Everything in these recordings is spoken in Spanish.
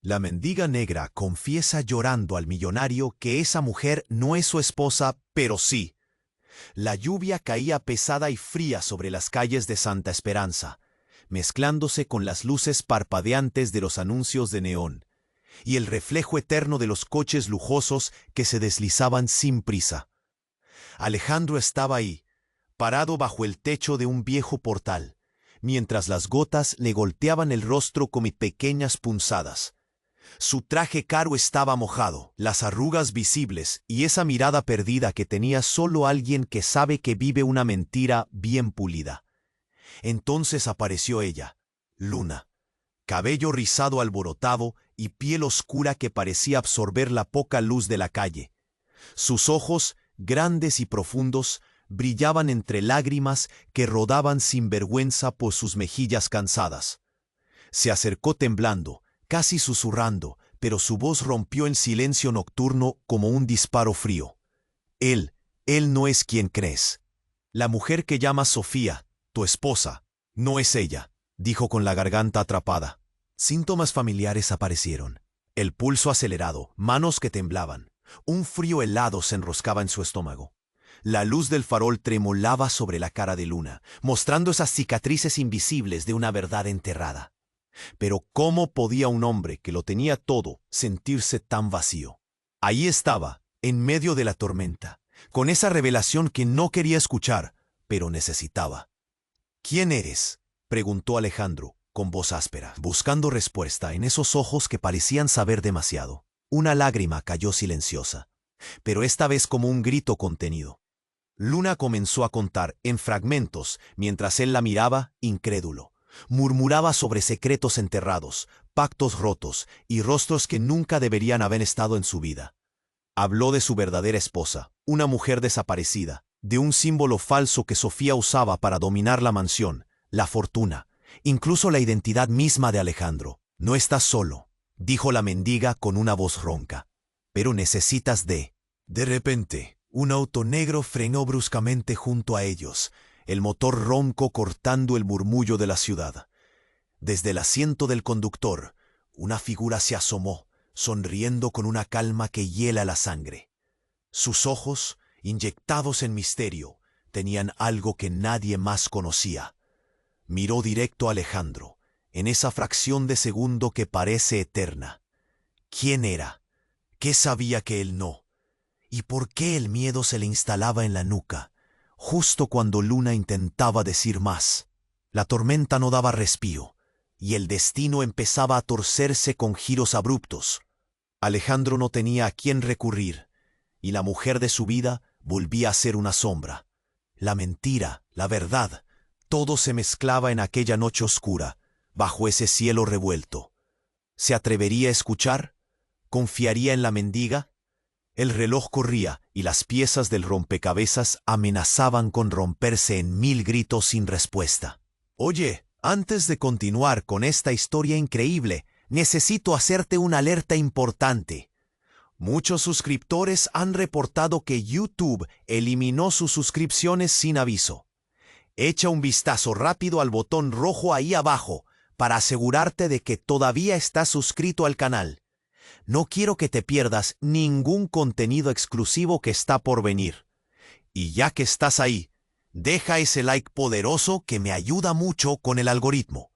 La mendiga negra confiesa llorando al millonario que esa mujer no es su esposa, pero sí. La lluvia caía pesada y fría sobre las calles de Santa Esperanza, mezclándose con las luces parpadeantes de los anuncios de neón, y el reflejo eterno de los coches lujosos que se deslizaban sin prisa. Alejandro estaba ahí, parado bajo el techo de un viejo portal, mientras las gotas le golpeaban el rostro como pequeñas punzadas. Su traje caro estaba mojado, las arrugas visibles y esa mirada perdida que tenía solo alguien que sabe que vive una mentira bien pulida. Entonces apareció ella, Luna, cabello rizado alborotado y piel oscura que parecía absorber la poca luz de la calle. Sus ojos, grandes y profundos, brillaban entre lágrimas que rodaban sin vergüenza por sus mejillas cansadas. Se acercó temblando, casi susurrando, pero su voz rompió el silencio nocturno como un disparo frío. Él no es quien crees. La mujer que llamas Sofía, tu esposa, no es ella, dijo con la garganta atrapada. Síntomas familiares aparecieron. El pulso acelerado, manos que temblaban. Un frío helado se enroscaba en su estómago. La luz del farol tremolaba sobre la cara de Luna, mostrando esas cicatrices invisibles de una verdad enterrada. Pero ¿cómo podía un hombre que lo tenía todo sentirse tan vacío? Ahí estaba, en medio de la tormenta, con esa revelación que no quería escuchar, pero necesitaba. ¿Quién eres?, preguntó Alejandro, con voz áspera, buscando respuesta en esos ojos que parecían saber demasiado. Una lágrima cayó silenciosa, pero esta vez como un grito contenido. Luna comenzó a contar en fragmentos mientras él la miraba, incrédulo. Murmuraba sobre secretos enterrados, pactos rotos y rostros que nunca deberían haber estado en su vida. Habló de su verdadera esposa, una mujer desaparecida, de un símbolo falso que Sofía usaba para dominar la mansión, la fortuna, incluso la identidad misma de Alejandro. No estás solo, dijo la mendiga con una voz ronca, pero necesitas de... De repente, un auto negro frenó bruscamente junto a ellos, el motor ronco cortando el murmullo de la ciudad. Desde el asiento del conductor, una figura se asomó, sonriendo con una calma que hiela la sangre. Sus ojos, inyectados en misterio, tenían algo que nadie más conocía. Miró directo a Alejandro, en esa fracción de segundo que parece eterna. ¿Quién era? ¿Qué sabía que él no? ¿Y por qué el miedo se le instalaba en la nuca, justo cuando Luna intentaba decir más? La tormenta no daba respiro, y el destino empezaba a torcerse con giros abruptos. Alejandro no tenía a quién recurrir, y la mujer de su vida volvía a ser una sombra. La mentira, la verdad, todo se mezclaba en aquella noche oscura, bajo ese cielo revuelto. ¿Se atrevería a escuchar? ¿Confiaría en la mendiga? El reloj corría y las piezas del rompecabezas amenazaban con romperse en 1000 gritos sin respuesta. Oye, antes de continuar con esta historia increíble, necesito hacerte una alerta importante. Muchos suscriptores han reportado que YouTube eliminó sus suscripciones sin aviso. Echa un vistazo rápido al botón rojo ahí abajo para asegurarte de que todavía estás suscrito al canal. No quiero que te pierdas ningún contenido exclusivo que está por venir. Y ya que estás ahí, deja ese like poderoso que me ayuda mucho con el algoritmo.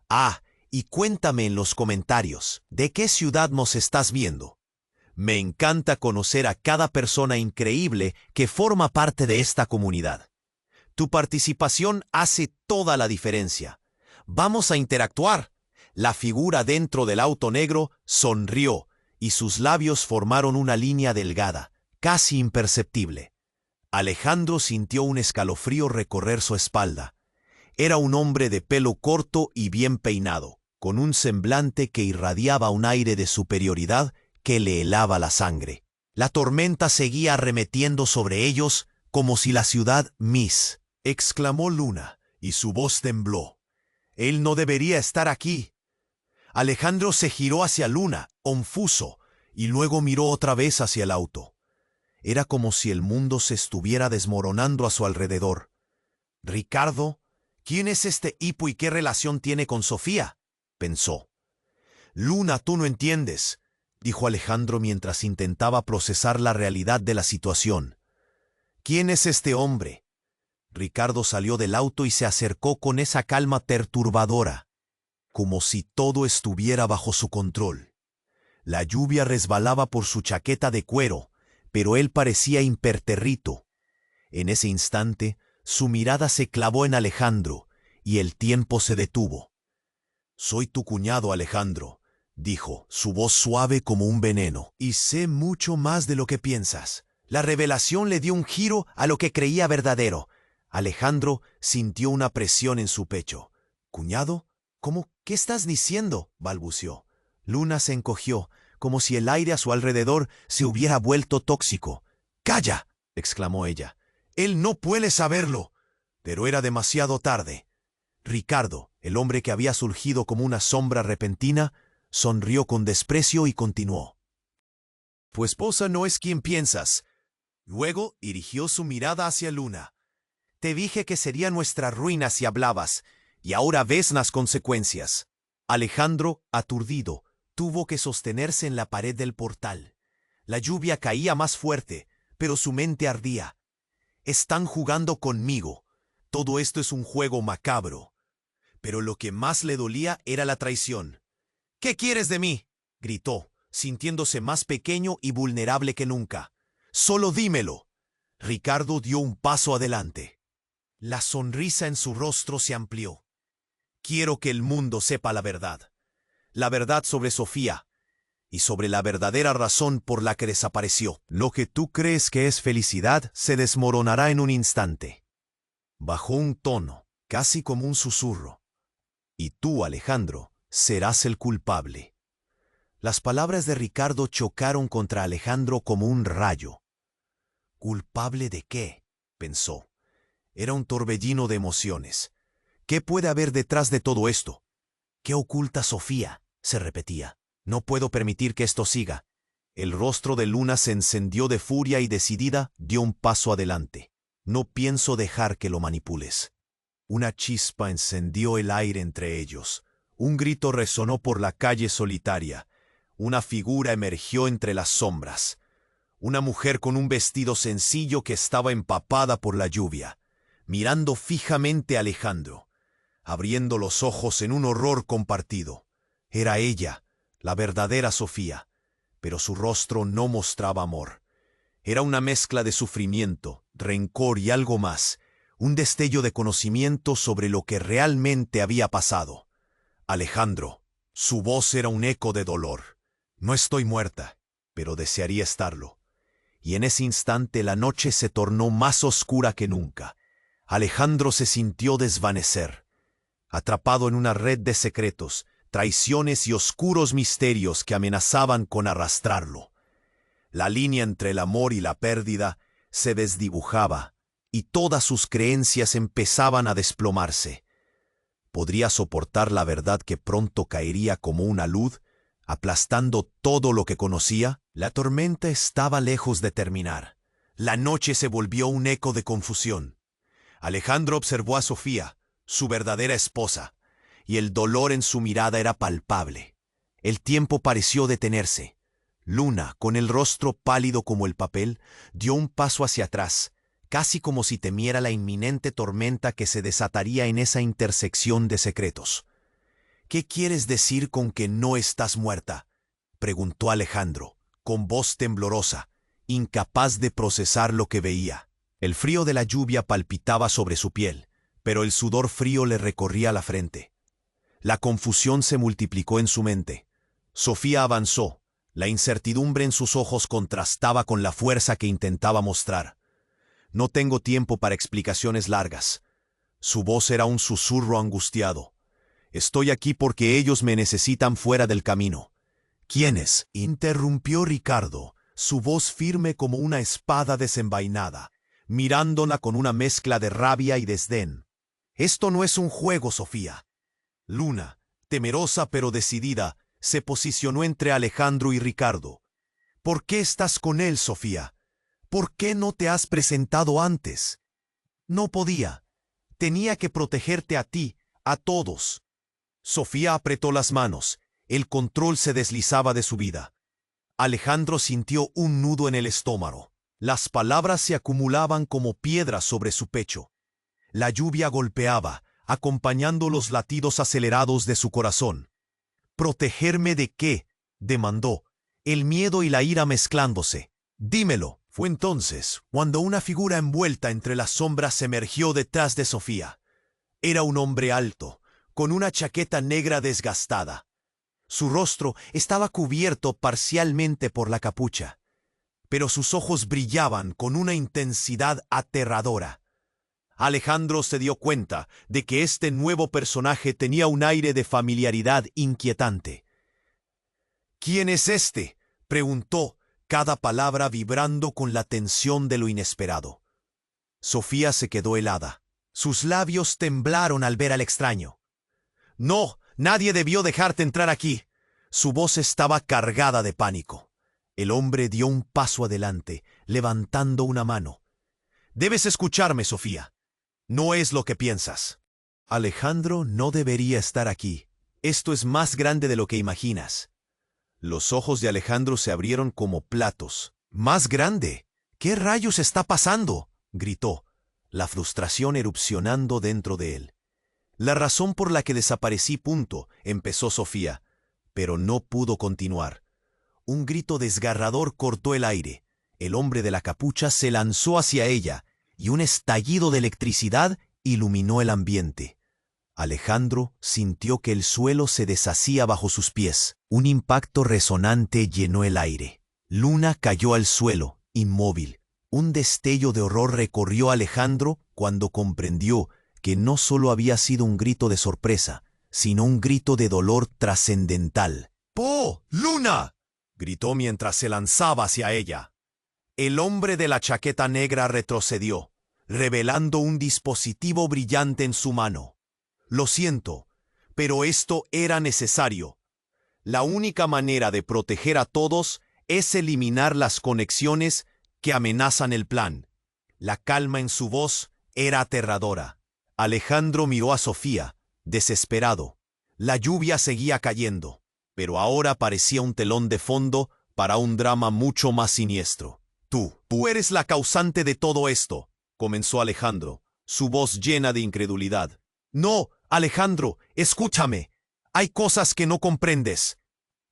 Ah, y cuéntame en los comentarios, ¿de qué ciudad nos estás viendo? Me encanta conocer a cada persona increíble que forma parte de esta comunidad. Tu participación hace toda la diferencia. Vamos a interactuar. La figura dentro del auto negro sonrió y sus labios formaron una línea delgada, casi imperceptible. Alejandro sintió un escalofrío recorrer su espalda. Era un hombre de pelo corto y bien peinado, con un semblante que irradiaba un aire de superioridad que le helaba la sangre. La tormenta seguía arremetiendo sobre ellos como si la ciudad exclamó Luna, y su voz tembló. Él no debería estar aquí. Alejandro se giró hacia Luna, confuso, y luego miró otra vez hacia el auto. Era como si el mundo se estuviera desmoronando a su alrededor. «Ricardo, ¿quién es este hipo y qué relación tiene con Sofía?», pensó. Luna, tú no entiendes, dijo Alejandro mientras intentaba procesar la realidad de la situación. ¿Quién es este hombre? Ricardo salió del auto y se acercó con esa calma perturbadora, como si todo estuviera bajo su control. La lluvia resbalaba por su chaqueta de cuero, pero él parecía impertérrito. En ese instante, su mirada se clavó en Alejandro, y el tiempo se detuvo. «Soy tu cuñado, Alejandro», dijo, su voz suave como un veneno. «Y sé mucho más de lo que piensas». La revelación le dio un giro a lo que creía verdadero. Alejandro sintió una presión en su pecho. «¿Cuñado? ¿Cómo? ¿Qué estás diciendo?», balbuceó. Luna se encogió, como si el aire a su alrededor se hubiera vuelto tóxico. «¡Calla!», exclamó ella. «Él no puede saberlo». Pero era demasiado tarde. Ricardo, el hombre que había surgido como una sombra repentina, sonrió con desprecio y continuó. «Tu esposa no es quien piensas». Luego dirigió su mirada hacia Luna. «Te dije que sería nuestra ruina si hablabas, y ahora ves las consecuencias». Alejandro, aturdido, tuvo que sostenerse en la pared del portal. La lluvia caía más fuerte, pero su mente ardía. «Están jugando conmigo. Todo esto es un juego macabro». Pero lo que más le dolía era la traición. «¿Qué quieres de mí?», gritó, sintiéndose más pequeño y vulnerable que nunca. «Solo dímelo». Ricardo dio un paso adelante. La sonrisa en su rostro se amplió. «Quiero que el mundo sepa la verdad. La verdad sobre Sofía y sobre la verdadera razón por la que desapareció. Lo que tú crees que es felicidad se desmoronará en un instante». Bajó un tono, casi como un susurro. «Y tú, Alejandro, serás el culpable». Las palabras de Ricardo chocaron contra Alejandro como un rayo. «¿Culpable de qué?», pensó. Era un torbellino de emociones. «¿Qué puede haber detrás de todo esto? ¿Qué oculta Sofía?», se repetía. «No puedo permitir que esto siga». El rostro de Luna se encendió de furia y decidida dio un paso adelante. «No pienso dejar que lo manipules». Una chispa encendió el aire entre ellos. Un grito resonó por la calle solitaria. Una figura emergió entre las sombras. Una mujer con un vestido sencillo que estaba empapada por la lluvia, mirando fijamente a Alejandro, abriendo los ojos en un horror compartido. Era ella, la verdadera Sofía, pero su rostro no mostraba amor. Era una mezcla de sufrimiento, rencor y algo más, un destello de conocimiento sobre lo que realmente había pasado. «Alejandro». Su voz era un eco de dolor. «No estoy muerta, pero desearía estarlo». Y en ese instante la noche se tornó más oscura que nunca. Alejandro se sintió desvanecer, atrapado en una red de secretos, traiciones y oscuros misterios que amenazaban con arrastrarlo. La línea entre el amor y la pérdida se desdibujaba, y todas sus creencias empezaban a desplomarse. ¿Podría soportar la verdad que pronto caería como una luz, aplastando todo lo que conocía? La tormenta estaba lejos de terminar. La noche se volvió un eco de confusión. Alejandro observó a Sofía, su verdadera esposa, y el dolor en su mirada era palpable. El tiempo pareció detenerse. Luna, con el rostro pálido como el papel, dio un paso hacia atrás, casi como si temiera la inminente tormenta que se desataría en esa intersección de secretos. «¿Qué quieres decir con que no estás muerta?», preguntó Alejandro, con voz temblorosa, incapaz de procesar lo que veía. El frío de la lluvia palpitaba sobre su piel, pero el sudor frío le recorría la frente. La confusión se multiplicó en su mente. Sofía avanzó. La incertidumbre en sus ojos contrastaba con la fuerza que intentaba mostrar. «No tengo tiempo para explicaciones largas». Su voz era un susurro angustiado. «Estoy aquí porque ellos me necesitan fuera del camino». «¿Quiénes?», interrumpió Ricardo, su voz firme como una espada desenvainada, mirándola con una mezcla de rabia y desdén. «Esto no es un juego, Sofía». Luna, temerosa pero decidida, se posicionó entre Alejandro y Ricardo. «¿Por qué estás con él, Sofía? ¿Por qué no te has presentado antes?». «No podía. Tenía que protegerte a ti, a todos». Sofía apretó las manos. El control se deslizaba de su vida. Alejandro sintió un nudo en el estómago. Las palabras se acumulaban como piedras sobre su pecho. La lluvia golpeaba, acompañando los latidos acelerados de su corazón. ¿Protegerme de qué?, demandó, el miedo y la ira mezclándose. Dímelo. Fue entonces cuando una figura envuelta entre las sombras emergió detrás de Sofía. Era un hombre alto, con una chaqueta negra desgastada. Su rostro estaba cubierto parcialmente por la capucha, pero sus ojos brillaban con una intensidad aterradora. Alejandro se dio cuenta de que este nuevo personaje tenía un aire de familiaridad inquietante. «¿Quién es este?», preguntó, cada palabra vibrando con la tensión de lo inesperado. Sofía se quedó helada. Sus labios temblaron al ver al extraño. «No, nadie debió dejarte entrar aquí». Su voz estaba cargada de pánico. El hombre dio un paso adelante, levantando una mano. «Debes escucharme, Sofía. No es lo que piensas. Alejandro no debería estar aquí. Esto es más grande de lo que imaginas». Los ojos de Alejandro se abrieron como platos. «¿Más grande? ¿Qué rayos está pasando?», gritó, la frustración erupcionando dentro de él. «La razón por la que desaparecí, empezó Sofía, pero no pudo continuar. Un grito desgarrador cortó el aire. El hombre de la capucha se lanzó hacia ella, y un estallido de electricidad iluminó el ambiente. Alejandro sintió que el suelo se deshacía bajo sus pies. Un impacto resonante llenó el aire. Luna cayó al suelo, inmóvil. Un destello de horror recorrió a Alejandro cuando comprendió que no solo había sido un grito de sorpresa, sino un grito de dolor trascendental. «¡Po! ¡Luna!», gritó mientras se lanzaba hacia ella. El hombre de la chaqueta negra retrocedió, revelando un dispositivo brillante en su mano. «Lo siento, pero esto era necesario. La única manera de proteger a todos es eliminar las conexiones que amenazan el plan». La calma en su voz era aterradora. Alejandro miró a Sofía, desesperado. La lluvia seguía cayendo, pero ahora parecía un telón de fondo para un drama mucho más siniestro. Tú eres la causante de todo esto», comenzó Alejandro, su voz llena de incredulidad. «No, Alejandro, escúchame. Hay cosas que no comprendes».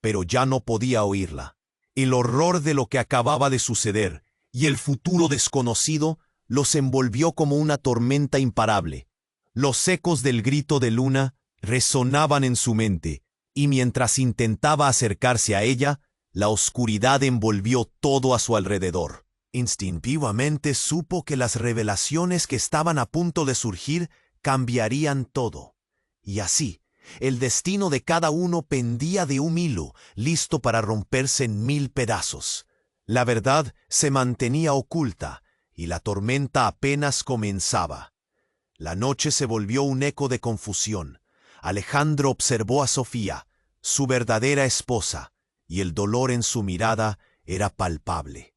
Pero ya no podía oírla. El horror de lo que acababa de suceder y el futuro desconocido los envolvió como una tormenta imparable. Los ecos del grito de Luna resonaban en su mente, y mientras intentaba acercarse a ella, la oscuridad envolvió todo a su alrededor. Instintivamente supo que las revelaciones que estaban a punto de surgir cambiarían todo. Y así, el destino de cada uno pendía de un hilo, listo para romperse en 1000 pedazos. La verdad se mantenía oculta, y la tormenta apenas comenzaba. La noche se volvió un eco de confusión. Alejandro observó a Sofía, su verdadera esposa, y el dolor en su mirada era palpable.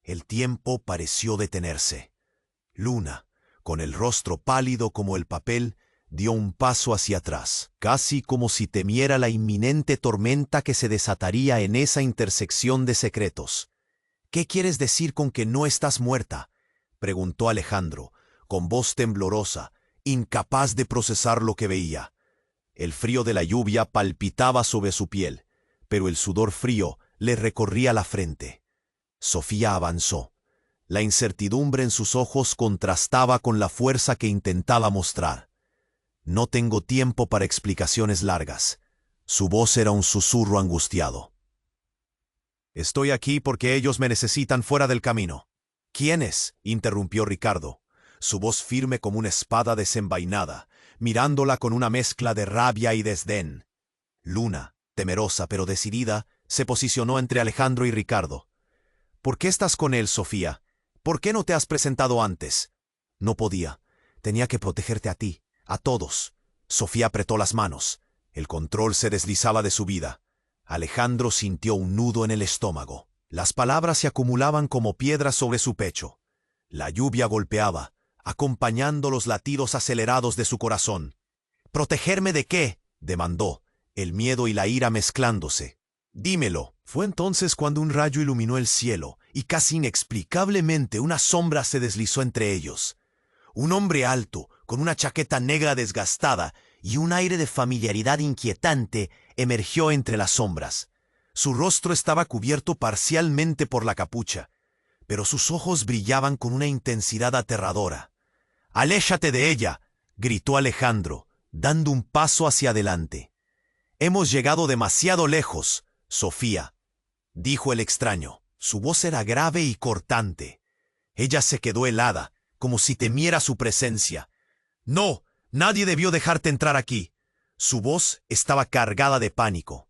El tiempo pareció detenerse. Luna, con el rostro pálido como el papel, dio un paso hacia atrás, casi como si temiera la inminente tormenta que se desataría en esa intersección de secretos. «¿Qué quieres decir con que no estás muerta?», preguntó Alejandro, con voz temblorosa, incapaz de procesar lo que veía. El frío de la lluvia palpitaba sobre su piel, pero el sudor frío le recorría la frente. Sofía avanzó. La incertidumbre en sus ojos contrastaba con la fuerza que intentaba mostrar. «No tengo tiempo para explicaciones largas». Su voz era un susurro angustiado. «Estoy aquí porque ellos me necesitan fuera del camino». «¿Quiénes?», interrumpió Ricardo, su voz firme como una espada desenvainada, mirándola con una mezcla de rabia y desdén. Luna, temerosa pero decidida, se posicionó entre Alejandro y Ricardo. «¿Por qué estás con él, Sofía? ¿Por qué no te has presentado antes?» «No podía. Tenía que protegerte a ti, a todos». Sofía apretó las manos. El control se deslizaba de su vida. Alejandro sintió un nudo en el estómago. Las palabras se acumulaban como piedras sobre su pecho. La lluvia golpeaba, acompañando los latidos acelerados de su corazón. «¿Protegerme de qué?», demandó, el miedo y la ira mezclándose. Dímelo. Fue entonces cuando un rayo iluminó el cielo y casi inexplicablemente una sombra se deslizó entre ellos. Un hombre alto, con una chaqueta negra desgastada y un aire de familiaridad inquietante, emergió entre las sombras. Su rostro estaba cubierto parcialmente por la capucha, pero sus ojos brillaban con una intensidad aterradora. «¡Aléjate de ella!», gritó Alejandro, dando un paso hacia adelante. «Hemos llegado demasiado lejos, Sofía», dijo el extraño. Su voz era grave y cortante. Ella se quedó helada, como si temiera su presencia. «No, nadie debió dejarte entrar aquí». Su voz estaba cargada de pánico.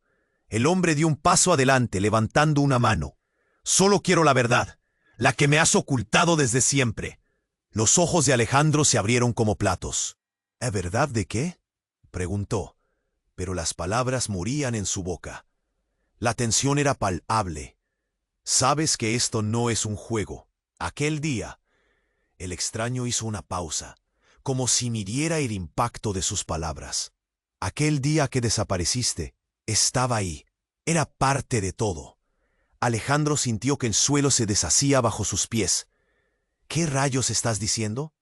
El hombre dio un paso adelante, levantando una mano. «Solo quiero la verdad, la que me has ocultado desde siempre». Los ojos de Alejandro se abrieron como platos. «¿Es verdad de qué?», preguntó, pero las palabras morían en su boca. La tensión era palpable. «Sabes que esto no es un juego. Aquel día...». El extraño hizo una pausa, como si midiera el impacto de sus palabras. «Aquel día que desapareciste, estaba ahí. Era parte de todo». Alejandro sintió que el suelo se deshacía bajo sus pies. «¿Qué rayos estás diciendo?».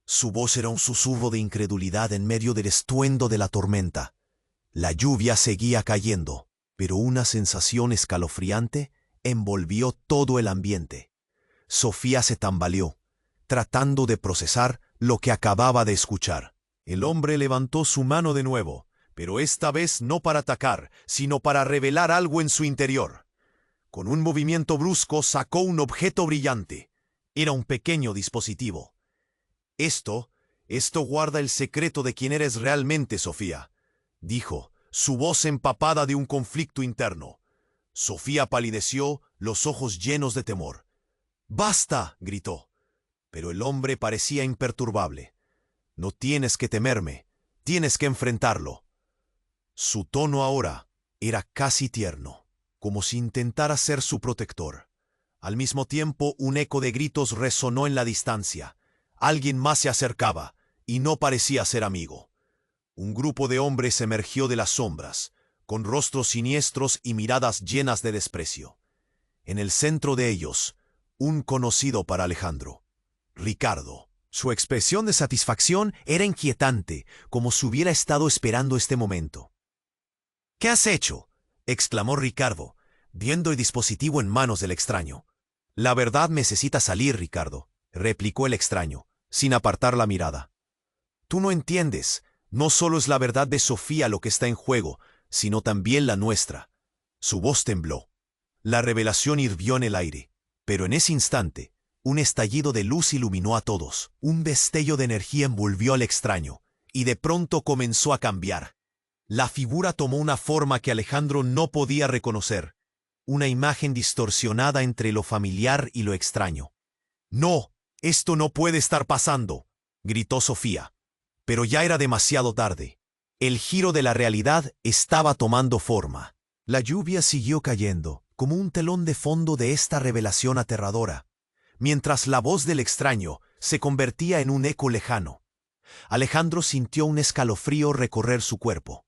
Su voz era un susurro de incredulidad en medio del estruendo de la tormenta. La lluvia seguía cayendo, pero una sensación escalofriante envolvió todo el ambiente. Sofía se tambaleó, tratando de procesar lo que acababa de escuchar. El hombre levantó su mano de nuevo, pero esta vez no para atacar, sino para revelar algo en su interior. Con un movimiento brusco sacó un objeto brillante. Era un pequeño dispositivo. Esto guarda el secreto de quién eres realmente, Sofía», dijo, su voz empapada de un conflicto interno. Sofía palideció, los ojos llenos de temor. «¡Basta!», gritó. Pero el hombre parecía imperturbable. «No tienes que temerme, tienes que enfrentarlo». Su tono ahora era casi tierno, como si intentara ser su protector. Al mismo tiempo, un eco de gritos resonó en la distancia. Alguien más se acercaba, y no parecía ser amigo. Un grupo de hombres emergió de las sombras, con rostros siniestros y miradas llenas de desprecio. En el centro de ellos, un conocido para Alejandro, Ricardo. Su expresión de satisfacción era inquietante, como si hubiera estado esperando este momento. «¿Qué has hecho?», exclamó Ricardo, viendo el dispositivo en manos del extraño. «La verdad necesita salir, Ricardo», replicó el extraño, sin apartar la mirada. «Tú no entiendes. No solo es la verdad de Sofía lo que está en juego, sino también la nuestra». Su voz tembló. La revelación hirvió en el aire, pero en ese instante, un estallido de luz iluminó a todos. Un destello de energía envolvió al extraño, y de pronto comenzó a cambiar. La figura tomó una forma que Alejandro no podía reconocer, una imagen distorsionada entre lo familiar y lo extraño. «No, esto no puede estar pasando», gritó Sofía. Pero ya era demasiado tarde. El giro de la realidad estaba tomando forma. La lluvia siguió cayendo, como un telón de fondo de esta revelación aterradora, mientras la voz del extraño se convertía en un eco lejano. Alejandro sintió un escalofrío recorrer su cuerpo.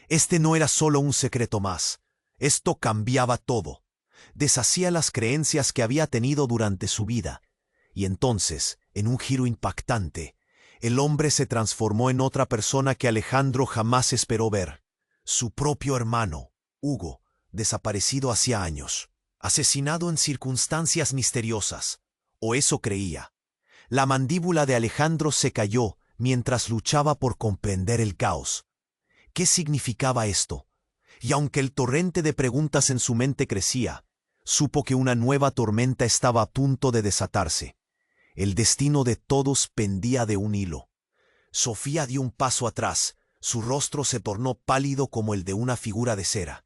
Este no era solo un secreto más. Esto cambiaba todo. Deshacía las creencias que había tenido durante su vida. Y entonces, en un giro impactante, el hombre se transformó en otra persona que Alejandro jamás esperó ver. Su propio hermano, Hugo, desaparecido hacía años, asesinado en circunstancias misteriosas, o eso creía. La mandíbula de Alejandro se cayó mientras luchaba por comprender el caos. ¿Qué significaba esto? Y aunque el torrente de preguntas en su mente crecía, supo que una nueva tormenta estaba a punto de desatarse. El destino de todos pendía de un hilo. Sofía dio un paso atrás, su rostro se tornó pálido como el de una figura de cera.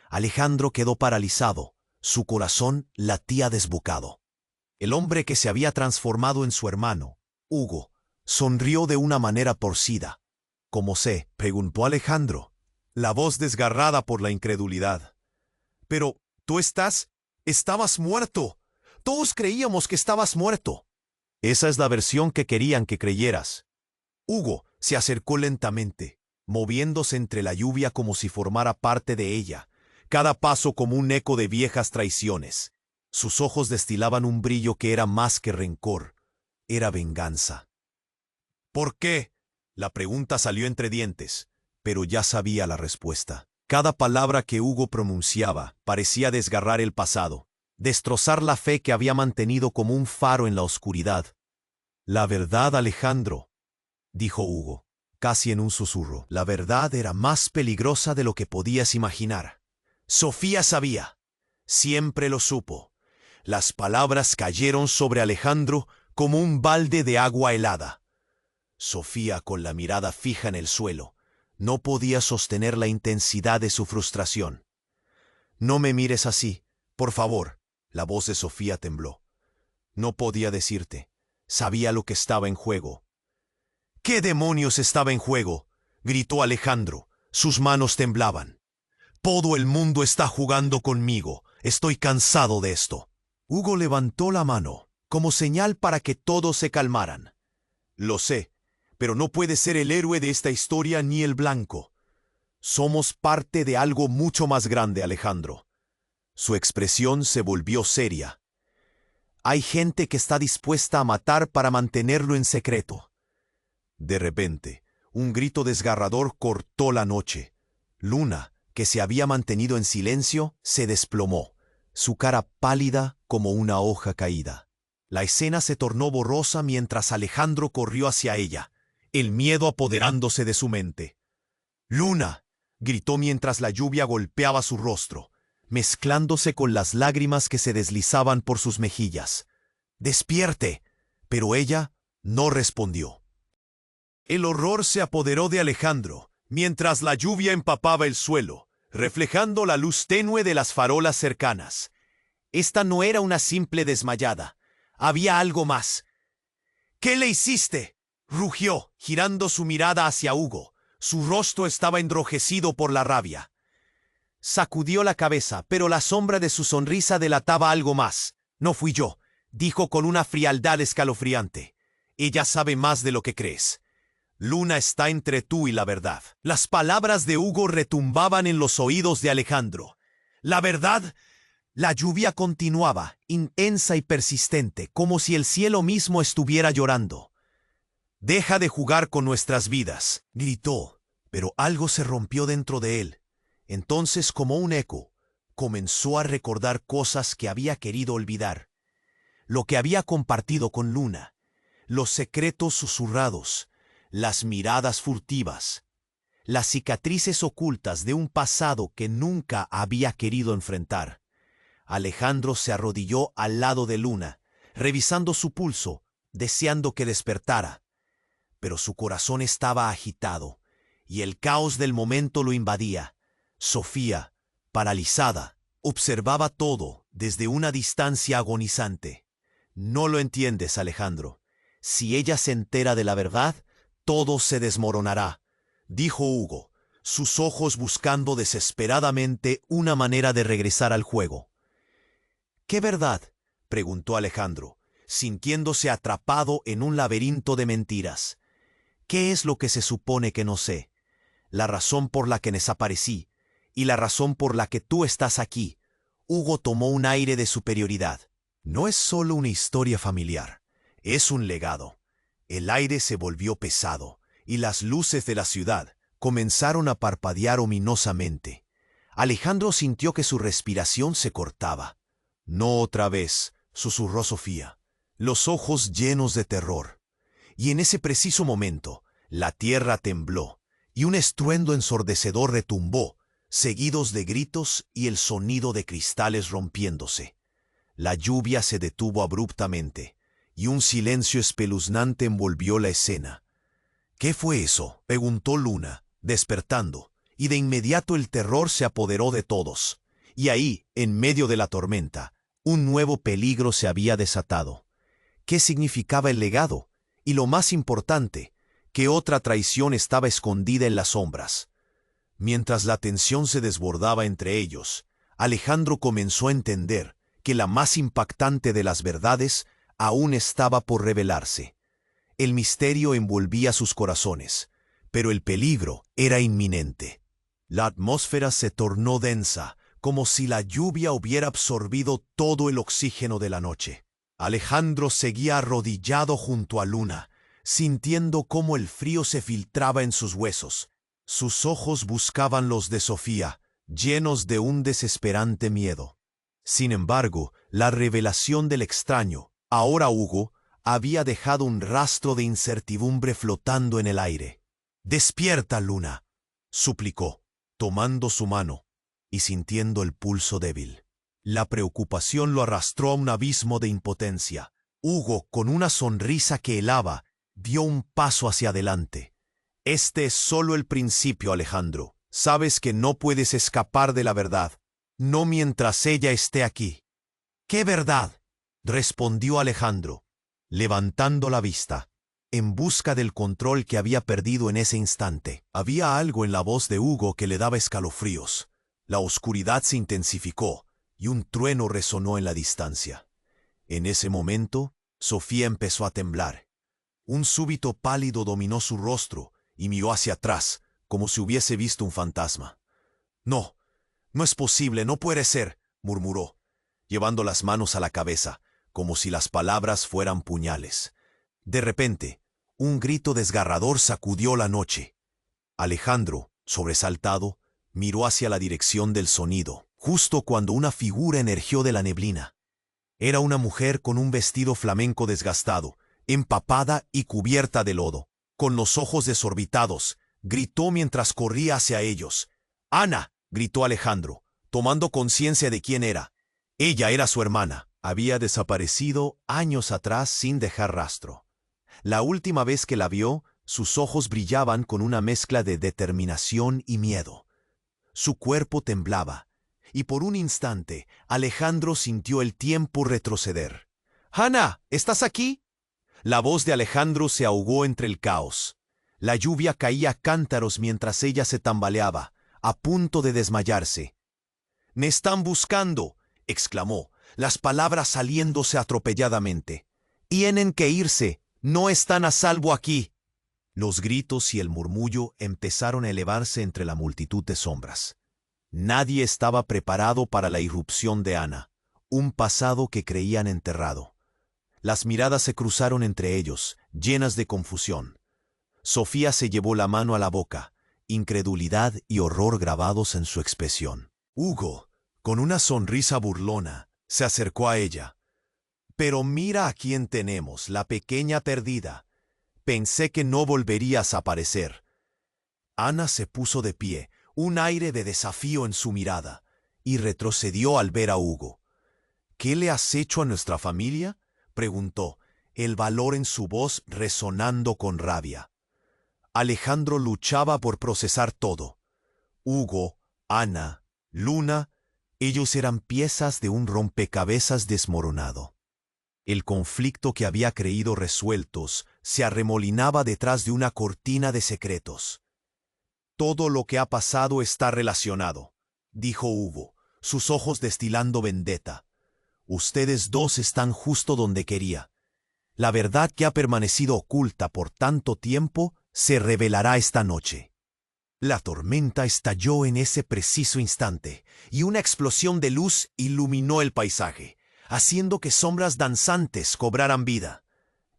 Alejandro quedó paralizado, su corazón latía desbocado. El hombre que se había transformado en su hermano, Hugo, sonrió de una manera torcida. «¿Cómo sé?», preguntó Alejandro, la voz desgarrada por la incredulidad. «Pero, estabas muerto. Todos creíamos que estabas muerto». «Esa es la versión que querían que creyeras». Hugo se acercó lentamente, moviéndose entre la lluvia como si formara parte de ella, cada paso como un eco de viejas traiciones. Sus ojos destilaban un brillo que era más que rencor, era venganza. ¿Por qué? La pregunta salió entre dientes, pero ya sabía la respuesta. Cada palabra que Hugo pronunciaba parecía desgarrar el pasado, destrozar la fe que había mantenido como un faro en la oscuridad. La verdad, Alejandro, dijo Hugo, casi en un susurro. La verdad era más peligrosa de lo que podías imaginar. Sofía sabía. Siempre lo supo. Las palabras cayeron sobre Alejandro como un balde de agua helada. Sofía, con la mirada fija en el suelo, no podía sostener la intensidad de su frustración. «No me mires así, por favor», la voz de Sofía tembló. No podía decirte. Sabía lo que estaba en juego. «¿Qué demonios estaba en juego?», gritó Alejandro. Sus manos temblaban. «Todo el mundo está jugando conmigo. Estoy cansado de esto». Hugo levantó la mano, como señal para que todos se calmaran. «Lo sé, pero no puedes ser el héroe de esta historia ni el blanco. Somos parte de algo mucho más grande, Alejandro». Su expresión se volvió seria. «Hay gente que está dispuesta a matar para mantenerlo en secreto». De repente, un grito desgarrador cortó la noche. Luna, que se había mantenido en silencio, se desplomó, su cara pálida como una hoja caída. La escena se tornó borrosa mientras Alejandro corrió hacia ella, el miedo apoderándose de su mente. «¡Luna!», gritó mientras la lluvia golpeaba su rostro, mezclándose con las lágrimas que se deslizaban por sus mejillas. «¡Despierte!», pero ella no respondió. El horror se apoderó de Alejandro, mientras la lluvia empapaba el suelo, reflejando la luz tenue de las farolas cercanas. Esta no era una simple desmayada. Había algo más. «¿Qué le hiciste?», rugió, girando su mirada hacia Hugo. Su rostro estaba enrojecido por la rabia. Sacudió la cabeza, pero la sombra de su sonrisa delataba algo más. «No fui yo», dijo con una frialdad escalofriante. «Ella sabe más de lo que crees. Luna está entre tú y la verdad». Las palabras de Hugo retumbaban en los oídos de Alejandro. «¿La verdad?». La lluvia continuaba, intensa y persistente, como si el cielo mismo estuviera llorando. «Deja de jugar con nuestras vidas», gritó, pero algo se rompió dentro de él. Entonces, como un eco, comenzó a recordar cosas que había querido olvidar. Lo que había compartido con Luna, los secretos susurrados, las miradas furtivas, las cicatrices ocultas de un pasado que nunca había querido enfrentar. Alejandro se arrodilló al lado de Luna, revisando su pulso, deseando que despertara. Pero su corazón estaba agitado, y el caos del momento lo invadía. Sofía, paralizada, observaba todo desde una distancia agonizante. «No lo entiendes, Alejandro. Si ella se entera de la verdad, todo se desmoronará», dijo Hugo, sus ojos buscando desesperadamente una manera de regresar al juego. «¿Qué verdad?», preguntó Alejandro, sintiéndose atrapado en un laberinto de mentiras. «¿Qué es lo que se supone que no sé? La razón por la que desaparecí y la razón por la que tú estás aquí». Hugo tomó un aire de superioridad. «No es solo una historia familiar, es un legado». El aire se volvió pesado y las luces de la ciudad comenzaron a parpadear ominosamente. Alejandro sintió que su respiración se cortaba. «No otra vez», susurró Sofía, los ojos llenos de terror. Y en ese preciso momento, la tierra tembló y un estruendo ensordecedor retumbó, seguidos de gritos y el sonido de cristales rompiéndose. La lluvia se detuvo abruptamente y un silencio espeluznante envolvió la escena. «¿Qué fue eso?», preguntó Luna, despertando, y de inmediato el terror se apoderó de todos. Y ahí, en medio de la tormenta, un nuevo peligro se había desatado. ¿Qué significaba el legado? Y lo más importante, ¿qué otra traición estaba escondida en las sombras? Mientras la tensión se desbordaba entre ellos, Alejandro comenzó a entender que la más impactante de las verdades aún estaba por revelarse. El misterio envolvía sus corazones, pero el peligro era inminente. La atmósfera se tornó densa, como si la lluvia hubiera absorbido todo el oxígeno de la noche. Alejandro seguía arrodillado junto a Luna, sintiendo cómo el frío se filtraba en sus huesos. Sus ojos buscaban los de Sofía, llenos de un desesperante miedo. Sin embargo, la revelación del extraño, ahora Hugo, había dejado un rastro de incertidumbre flotando en el aire. «Despierta, Luna», suplicó, tomando su mano y sintiendo el pulso débil. La preocupación lo arrastró a un abismo de impotencia. Hugo, con una sonrisa que helaba, dio un paso hacia adelante. «Este es solo el principio, Alejandro. Sabes que no puedes escapar de la verdad, no mientras ella esté aquí». «¿Qué verdad?», respondió Alejandro, levantando la vista, en busca del control que había perdido en ese instante. Había algo en la voz de Hugo que le daba escalofríos. La oscuridad se intensificó y un trueno resonó en la distancia. En ese momento, Sofía empezó a temblar. Un súbito pálido dominó su rostro y miró hacia atrás, como si hubiese visto un fantasma. «No, no es posible, no puede ser», murmuró, llevando las manos a la cabeza, como si las palabras fueran puñales. De repente, un grito desgarrador sacudió la noche. Alejandro, sobresaltado, miró hacia la dirección del sonido, justo cuando una figura emergió de la neblina. Era una mujer con un vestido flamenco desgastado, empapada y cubierta de lodo. Con los ojos desorbitados, gritó mientras corría hacia ellos. «¡Ana!», gritó Alejandro, tomando conciencia de quién era. Ella era su hermana. Había desaparecido años atrás sin dejar rastro. La última vez que la vio, sus ojos brillaban con una mezcla de determinación y miedo. Su cuerpo temblaba, y por un instante Alejandro sintió el tiempo retroceder. «¡Ana! ¿Estás aquí?». La voz de Alejandro se ahogó entre el caos. La lluvia caía a cántaros mientras ella se tambaleaba, a punto de desmayarse. «¡Me están buscando!», exclamó, las palabras saliéndose atropelladamente. «Tienen que irse, no están a salvo aquí». Los gritos y el murmullo empezaron a elevarse entre la multitud de sombras. Nadie estaba preparado para la irrupción de Ana, un pasado que creían enterrado. Las miradas se cruzaron entre ellos, llenas de confusión. Sofía se llevó la mano a la boca, incredulidad y horror grabados en su expresión. Hugo, con una sonrisa burlona, se acercó a ella. «Pero mira a quién tenemos, la pequeña perdida. Pensé que no volverías a aparecer». Ana se puso de pie, un aire de desafío en su mirada, y retrocedió al ver a Hugo. «¿Qué le has hecho a nuestra familia?», preguntó, el valor en su voz resonando con rabia. Alejandro luchaba por procesar todo. Hugo, Ana, Luna, ellos eran piezas de un rompecabezas desmoronado. El conflicto que había creído resueltos se arremolinaba detrás de una cortina de secretos. «Todo lo que ha pasado está relacionado», dijo Hugo, sus ojos destilando vendetta. «Ustedes dos están justo donde quería. La verdad que ha permanecido oculta por tanto tiempo se revelará esta noche». La tormenta estalló en ese preciso instante, y una explosión de luz iluminó el paisaje, haciendo que sombras danzantes cobraran vida.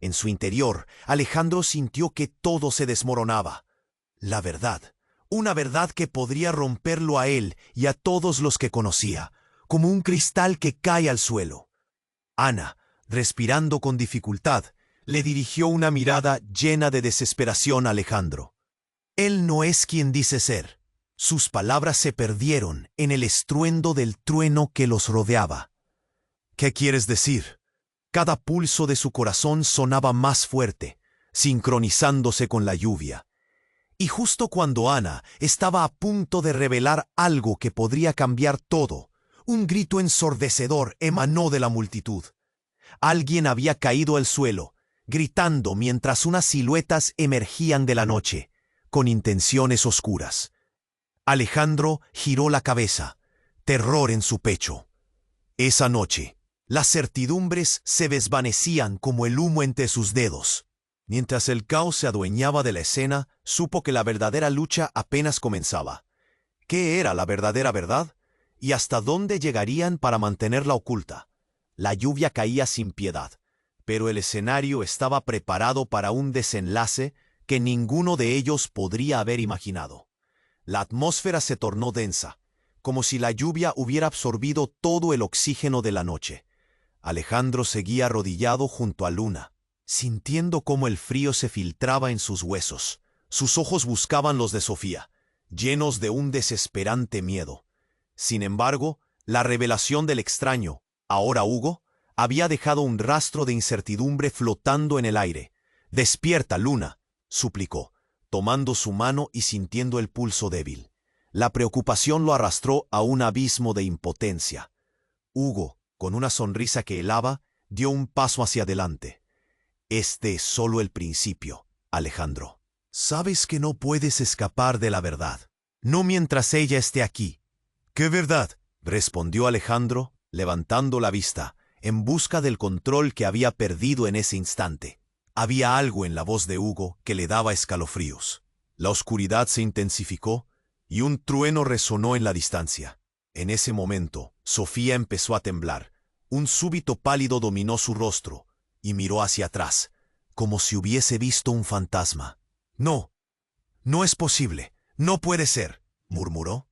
En su interior, Alejandro sintió que todo se desmoronaba. La verdad, una verdad que podría romperlo a él y a todos los que conocía, como un cristal que cae al suelo. Ana, respirando con dificultad, le dirigió una mirada llena de desesperación a Alejandro. «Él no es quien dice ser». Sus palabras se perdieron en el estruendo del trueno que los rodeaba. «¿Qué quieres decir?». Cada pulso de su corazón sonaba más fuerte, sincronizándose con la lluvia. Y justo cuando Ana estaba a punto de revelar algo que podría cambiar todo, un grito ensordecedor emanó de la multitud. Alguien había caído al suelo, gritando mientras unas siluetas emergían de la noche, con intenciones oscuras. Alejandro giró la cabeza, terror en su pecho. Esa noche, las certidumbres se desvanecían como el humo entre sus dedos. Mientras el caos se adueñaba de la escena, supo que la verdadera lucha apenas comenzaba. ¿Qué era la verdadera verdad? ¿Y hasta dónde llegarían para mantenerla oculta? La lluvia caía sin piedad, pero el escenario estaba preparado para un desenlace que ninguno de ellos podría haber imaginado. La atmósfera se tornó densa, como si la lluvia hubiera absorbido todo el oxígeno de la noche. Alejandro seguía arrodillado junto a Luna, sintiendo cómo el frío se filtraba en sus huesos. Sus ojos buscaban los de Sofía, llenos de un desesperante miedo. Sin embargo, la revelación del extraño, ahora Hugo, había dejado un rastro de incertidumbre flotando en el aire. «Despierta, Luna», suplicó, tomando su mano y sintiendo el pulso débil. La preocupación lo arrastró a un abismo de impotencia. Hugo, con una sonrisa que helaba, dio un paso hacia adelante. «Este es solo el principio, Alejandro. Sabes que no puedes escapar de la verdad. No mientras ella esté aquí». «¿Qué verdad?», respondió Alejandro, levantando la vista, en busca del control que había perdido en ese instante. Había algo en la voz de Hugo que le daba escalofríos. La oscuridad se intensificó y un trueno resonó en la distancia. En ese momento, Sofía empezó a temblar. Un súbito pálido dominó su rostro y miró hacia atrás, como si hubiese visto un fantasma. «No, no es posible, no puede ser», murmuró,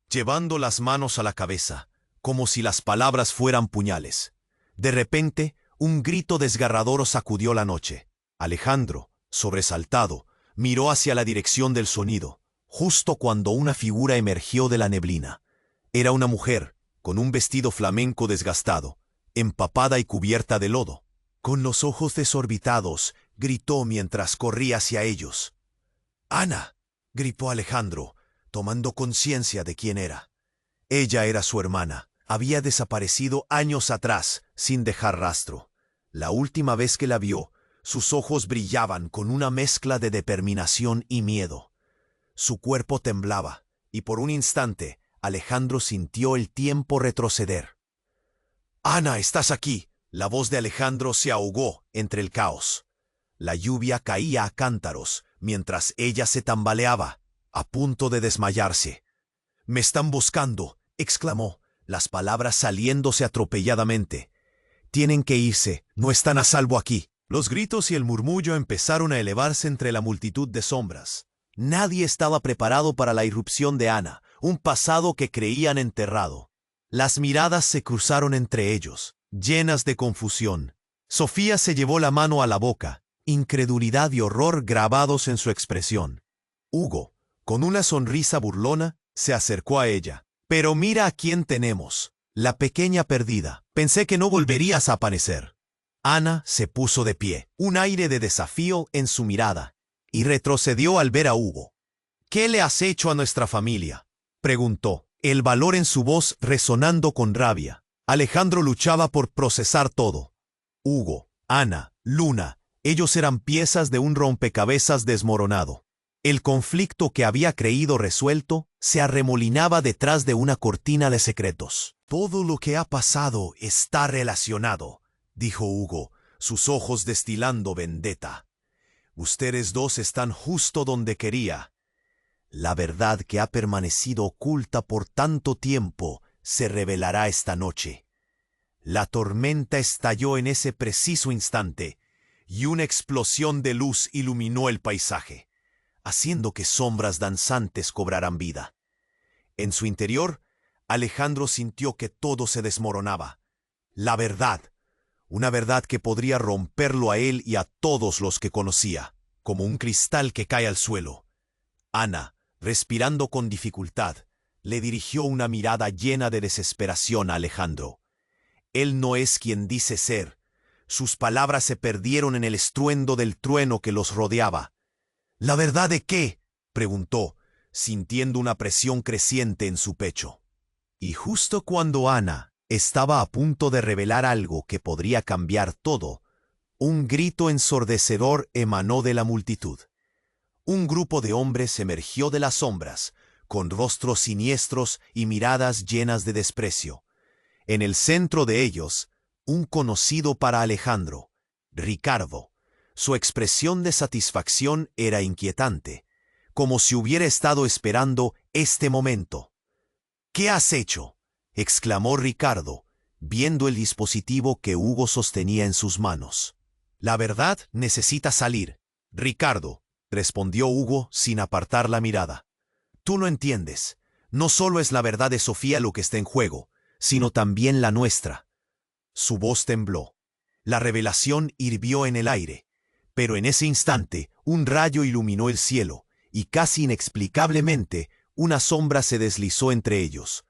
llevando las manos a la cabeza, como si las palabras fueran puñales. De repente, un grito desgarrador sacudió la noche. Alejandro, sobresaltado, miró hacia la dirección del sonido, justo cuando una figura emergió de la neblina. Era una mujer, con un vestido flamenco desgastado, empapada y cubierta de lodo. Con los ojos desorbitados, gritó mientras corría hacia ellos. «¡Ana!», gritó Alejandro, tomando conciencia de quién era. Ella era su hermana. Había desaparecido años atrás, sin dejar rastro. La última vez que la vio, sus ojos brillaban con una mezcla de determinación y miedo. Su cuerpo temblaba, y por un instante, Alejandro sintió el tiempo retroceder. «Ana, estás aquí». La voz de Alejandro se ahogó entre el caos. La lluvia caía a cántaros, mientras ella se tambaleaba, a punto de desmayarse. «Me están buscando», exclamó, las palabras saliéndose atropelladamente. «Tienen que irse, no están a salvo aquí». Los gritos y el murmullo empezaron a elevarse entre la multitud de sombras. Nadie estaba preparado para la irrupción de Ana, un pasado que creían enterrado. Las miradas se cruzaron entre ellos, llenas de confusión. Sofía se llevó la mano a la boca, incredulidad y horror grabados en su expresión. Hugo, con una sonrisa burlona, se acercó a ella. «Pero mira a quién tenemos, la pequeña perdida. Pensé que no volverías a aparecer». Ana se puso de pie, un aire de desafío en su mirada, y retrocedió al ver a Hugo. «¿Qué le has hecho a nuestra familia?», preguntó, el valor en su voz resonando con rabia. Alejandro luchaba por procesar todo. Hugo, Ana, Luna, ellos eran piezas de un rompecabezas desmoronado. El conflicto que había creído resuelto se arremolinaba detrás de una cortina de secretos. «Todo lo que ha pasado está relacionado», dijo Hugo, sus ojos destilando vendetta. «Ustedes dos están justo donde quería. La verdad que ha permanecido oculta por tanto tiempo se revelará esta noche». La tormenta estalló en ese preciso instante, y una explosión de luz iluminó el paisaje, haciendo que sombras danzantes cobraran vida. En su interior, Alejandro sintió que todo se desmoronaba. La verdad, una verdad que podría romperlo a él y a todos los que conocía, como un cristal que cae al suelo. Ana, respirando con dificultad, le dirigió una mirada llena de desesperación a Alejandro. Él no es quien dice ser. Sus palabras se perdieron en el estruendo del trueno que los rodeaba. «¿La verdad de qué?», preguntó, sintiendo una presión creciente en su pecho. Y justo cuando Ana estaba a punto de revelar algo que podría cambiar todo, un grito ensordecedor emanó de la multitud. Un grupo de hombres emergió de las sombras, con rostros siniestros y miradas llenas de desprecio. En el centro de ellos, un conocido para Alejandro, Ricardo, Su expresión de satisfacción era inquietante, como si hubiera estado esperando este momento. «¿Qué has hecho?», exclamó Ricardo, viendo el dispositivo que Hugo sostenía en sus manos. «La verdad necesita salir, Ricardo», respondió Hugo sin apartar la mirada. «Tú no entiendes. No solo es la verdad de Sofía lo que está en juego, sino también la nuestra». Su voz tembló. La revelación hirvió en el aire, pero en ese instante un rayo iluminó el cielo, y casi inexplicablemente una sombra se deslizó entre ellos.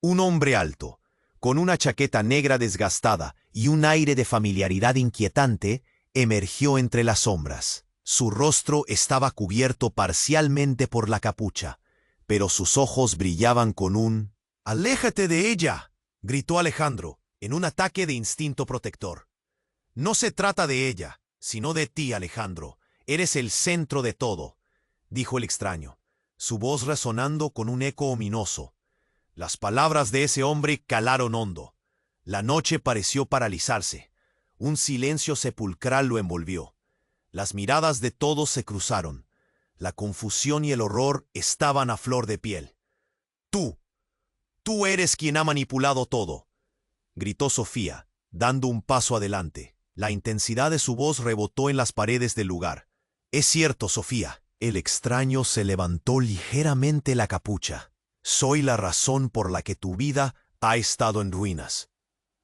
Un hombre alto, con una chaqueta negra desgastada y un aire de familiaridad inquietante, emergió entre las sombras. Su rostro estaba cubierto parcialmente por la capucha, pero sus ojos brillaban con un «¡Aléjate de ella!», gritó Alejandro, en un ataque de instinto protector. «No se trata de ella, sino de ti, Alejandro. Eres el centro de todo», dijo el extraño, su voz resonando con un eco ominoso. Las palabras de ese hombre calaron hondo. La noche pareció paralizarse. Un silencio sepulcral lo envolvió. Las miradas de todos se cruzaron. La confusión y el horror estaban a flor de piel. Tú eres quien ha manipulado todo», gritó Sofía, dando un paso adelante. La intensidad de su voz rebotó en las paredes del lugar. «Es cierto, Sofía». El extraño se levantó ligeramente la capucha. «Soy la razón por la que tu vida ha estado en ruinas».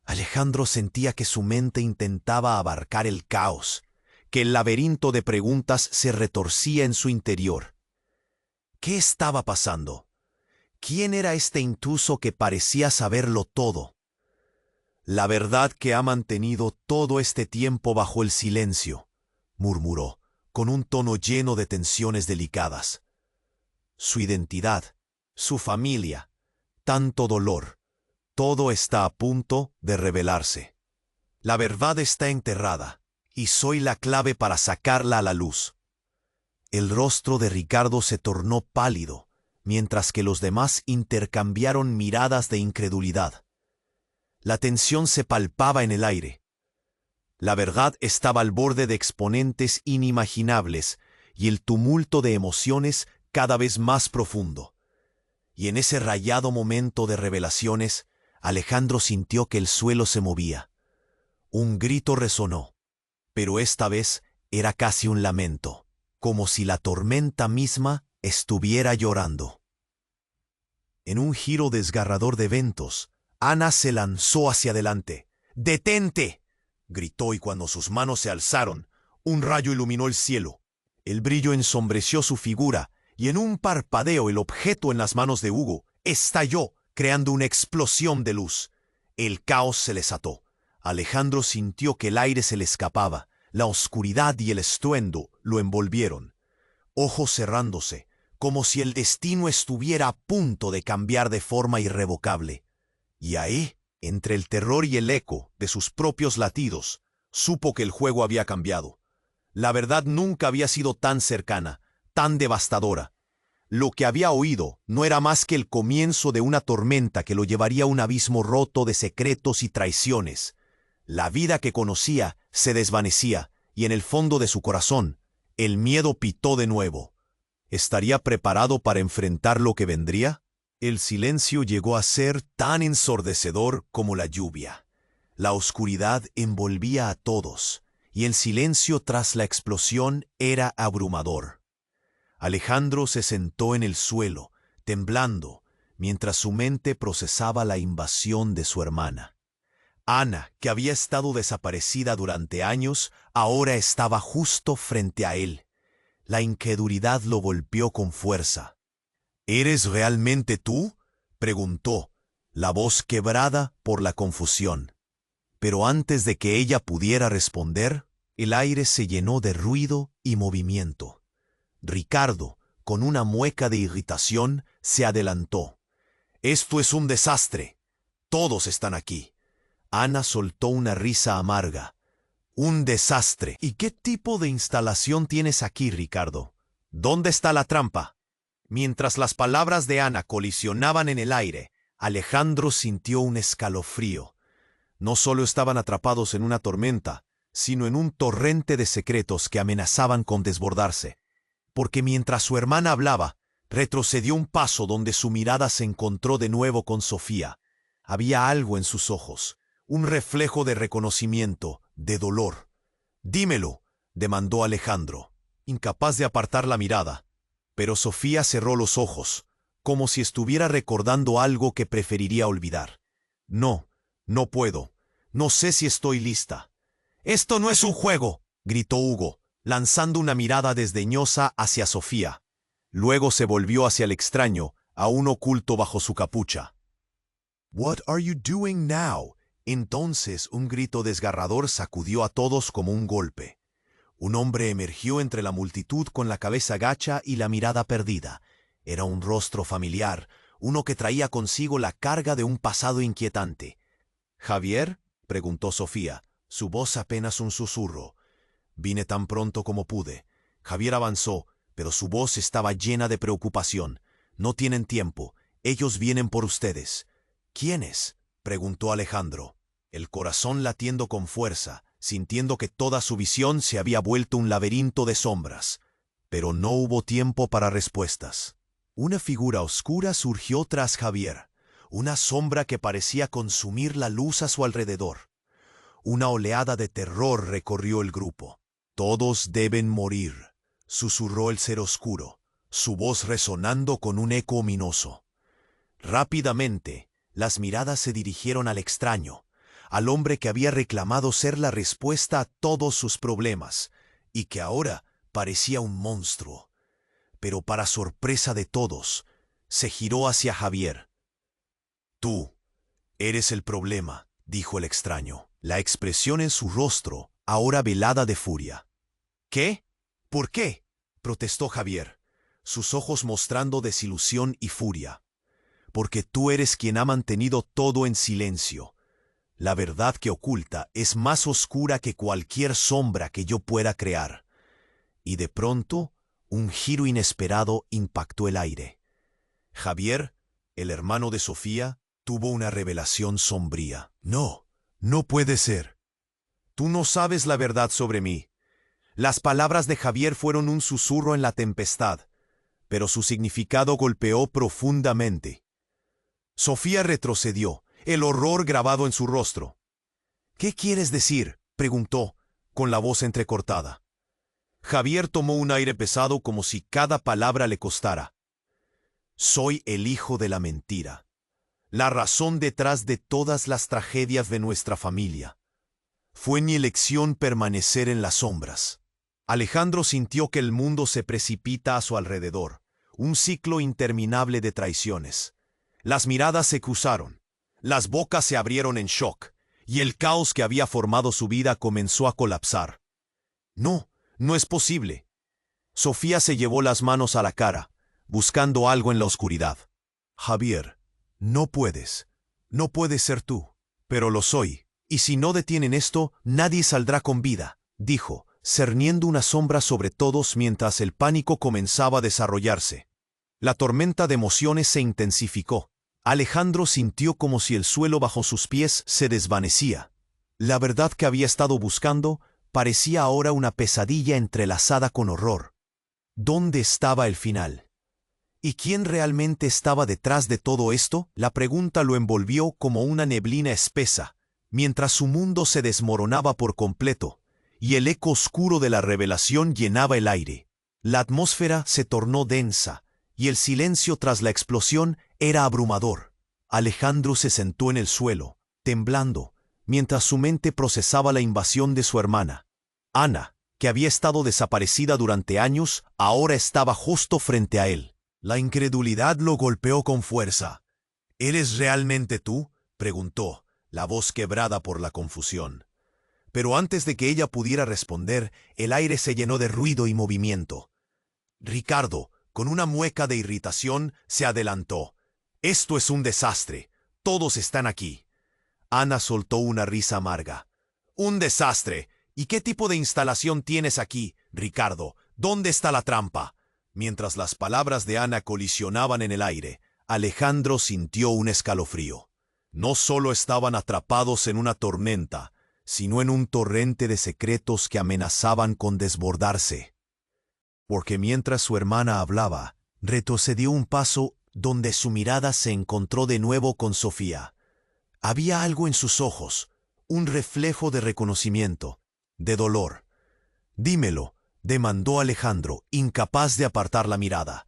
Alejandro sentía que su mente intentaba abarcar el caos, que el laberinto de preguntas se retorcía en su interior. ¿Qué estaba pasando? ¿Quién era este intruso que parecía saberlo todo? «La verdad que ha mantenido todo este tiempo bajo el silencio», murmuró, con un tono lleno de tensiones delicadas. Su identidad, su familia, tanto dolor, todo está a punto de revelarse. La verdad está enterrada, y soy la clave para sacarla a la luz. El rostro de Ricardo se tornó pálido, mientras que los demás intercambiaron miradas de incredulidad. La tensión se palpaba en el aire. La verdad estaba al borde de exponentes inimaginables y el tumulto de emociones cada vez más profundo. Y en ese rayado momento de revelaciones, Alejandro sintió que el suelo se movía. Un grito resonó, pero esta vez era casi un lamento, como si la tormenta misma estuviera llorando. En un giro desgarrador de eventos, Ana se lanzó hacia adelante. «¡Detente!», gritó, y cuando sus manos se alzaron, un rayo iluminó el cielo. El brillo ensombreció su figura, y en un parpadeo el objeto en las manos de Hugo estalló, creando una explosión de luz. El caos se les ató. Alejandro sintió que el aire se le escapaba. La oscuridad y el estruendo lo envolvieron. Ojos cerrándose, como si el destino estuviera a punto de cambiar de forma irrevocable. Y ahí, entre el terror y el eco de sus propios latidos, supo que el juego había cambiado. La verdad nunca había sido tan cercana, tan devastadora. Lo que había oído no era más que el comienzo de una tormenta que lo llevaría a un abismo roto de secretos y traiciones. La vida que conocía se desvanecía, y en el fondo de su corazón, el miedo pitó de nuevo. ¿Estaría preparado para enfrentar lo que vendría? El silencio llegó a ser tan ensordecedor como la lluvia. La oscuridad envolvía a todos, y el silencio tras la explosión era abrumador. Alejandro se sentó en el suelo, temblando, mientras su mente procesaba la invasión de su hermana. Ana, que había estado desaparecida durante años, ahora estaba justo frente a él. La incredulidad lo golpeó con fuerza. «¿Eres realmente tú?», preguntó, la voz quebrada por la confusión. Pero antes de que ella pudiera responder, el aire se llenó de ruido y movimiento. Ricardo, con una mueca de irritación, se adelantó. «Esto es un desastre. Todos están aquí». Ana soltó una risa amarga. «Un desastre. ¿Y qué tipo de instalación tienes aquí, Ricardo? ¿Dónde está la trampa?». Mientras las palabras de Ana colisionaban en el aire, Alejandro sintió un escalofrío. No solo estaban atrapados en una tormenta, sino en un torrente de secretos que amenazaban con desbordarse. Porque mientras su hermana hablaba, retrocedió un paso donde su mirada se encontró de nuevo con Sofía. Había algo en sus ojos, un reflejo de reconocimiento, de dolor. «Dímelo», demandó Alejandro, incapaz de apartar la mirada. Pero Sofía cerró los ojos, como si estuviera recordando algo que preferiría olvidar. «No, no puedo. No sé si estoy lista». «Esto no es un juego», gritó Hugo, lanzando una mirada desdeñosa hacia Sofía. Luego se volvió hacia el extraño, aún oculto bajo su capucha. «What are you doing now?» Entonces un grito desgarrador sacudió a todos como un golpe. Un hombre emergió entre la multitud con la cabeza gacha y la mirada perdida. Era un rostro familiar, uno que traía consigo la carga de un pasado inquietante. «¿Javier?», preguntó Sofía, su voz apenas un susurro. «Vine tan pronto como pude». Javier avanzó, pero su voz estaba llena de preocupación. «No tienen tiempo. Ellos vienen por ustedes». «¿Quiénes?», preguntó Alejandro, el corazón latiendo con fuerza, sintiendo que toda su visión se había vuelto un laberinto de sombras. Pero no hubo tiempo para respuestas. Una figura oscura surgió tras Javier, una sombra que parecía consumir la luz a su alrededor. Una oleada de terror recorrió el grupo. «Todos deben morir», susurró el ser oscuro, su voz resonando con un eco ominoso. Rápidamente, las miradas se dirigieron al extraño, al hombre que había reclamado ser la respuesta a todos sus problemas, y que ahora parecía un monstruo. Pero para sorpresa de todos, se giró hacia Javier. «Tú eres el problema», dijo el extraño, la expresión en su rostro ahora velada de furia. «¿Qué? ¿Por qué?», protestó Javier, sus ojos mostrando desilusión y furia. «Porque tú eres quien ha mantenido todo en silencio. La verdad que oculta es más oscura que cualquier sombra que yo pueda crear». Y de pronto, un giro inesperado impactó el aire. Javier, el hermano de Sofía, tuvo una revelación sombría. «No, no puede ser. Tú no sabes la verdad sobre mí». Las palabras de Javier fueron un susurro en la tempestad, pero su significado golpeó profundamente. Sofía retrocedió, el horror grabado en su rostro. «¿Qué quieres decir?», preguntó, con la voz entrecortada. Javier tomó un aire pesado como si cada palabra le costara. «Soy el hijo de la mentira, la razón detrás de todas las tragedias de nuestra familia. Fue mi elección permanecer en las sombras». Alejandro sintió que el mundo se precipita a su alrededor, un ciclo interminable de traiciones. Las miradas se cruzaron, las bocas se abrieron en shock, y el caos que había formado su vida comenzó a colapsar. «No, no es posible». Sofía se llevó las manos a la cara, buscando algo en la oscuridad. «Javier, no puedes. No puedes ser tú». «Pero lo soy, y si no detienen esto, nadie saldrá con vida», dijo, cerniendo una sombra sobre todos mientras el pánico comenzaba a desarrollarse. La tormenta de emociones se intensificó. Alejandro sintió como si el suelo bajo sus pies se desvanecía. La verdad que había estado buscando parecía ahora una pesadilla entrelazada con horror. ¿Dónde estaba el final? ¿Y quién realmente estaba detrás de todo esto? La pregunta lo envolvió como una neblina espesa, mientras su mundo se desmoronaba por completo, y el eco oscuro de la revelación llenaba el aire. La atmósfera se tornó densa, y el silencio tras la explosión era abrumador. Alejandro se sentó en el suelo, temblando, mientras su mente procesaba la invasión de su hermana. Ana, que había estado desaparecida durante años, ahora estaba justo frente a él. La incredulidad lo golpeó con fuerza. «¿Eres realmente tú?», preguntó, la voz quebrada por la confusión. Pero antes de que ella pudiera responder, el aire se llenó de ruido y movimiento. Ricardo, con una mueca de irritación, se adelantó. «Esto es un desastre. Todos están aquí». Ana soltó una risa amarga. «¿Un desastre? ¿Y qué tipo de instalación tienes aquí, Ricardo? ¿Dónde está la trampa?». Mientras las palabras de Ana colisionaban en el aire, Alejandro sintió un escalofrío. No solo estaban atrapados en una tormenta, sino en un torrente de secretos que amenazaban con desbordarse. Porque mientras su hermana hablaba, retrocedió un paso donde su mirada se encontró de nuevo con Sofía. Había algo en sus ojos, un reflejo de reconocimiento, de dolor. «Dímelo», demandó Alejandro, incapaz de apartar la mirada.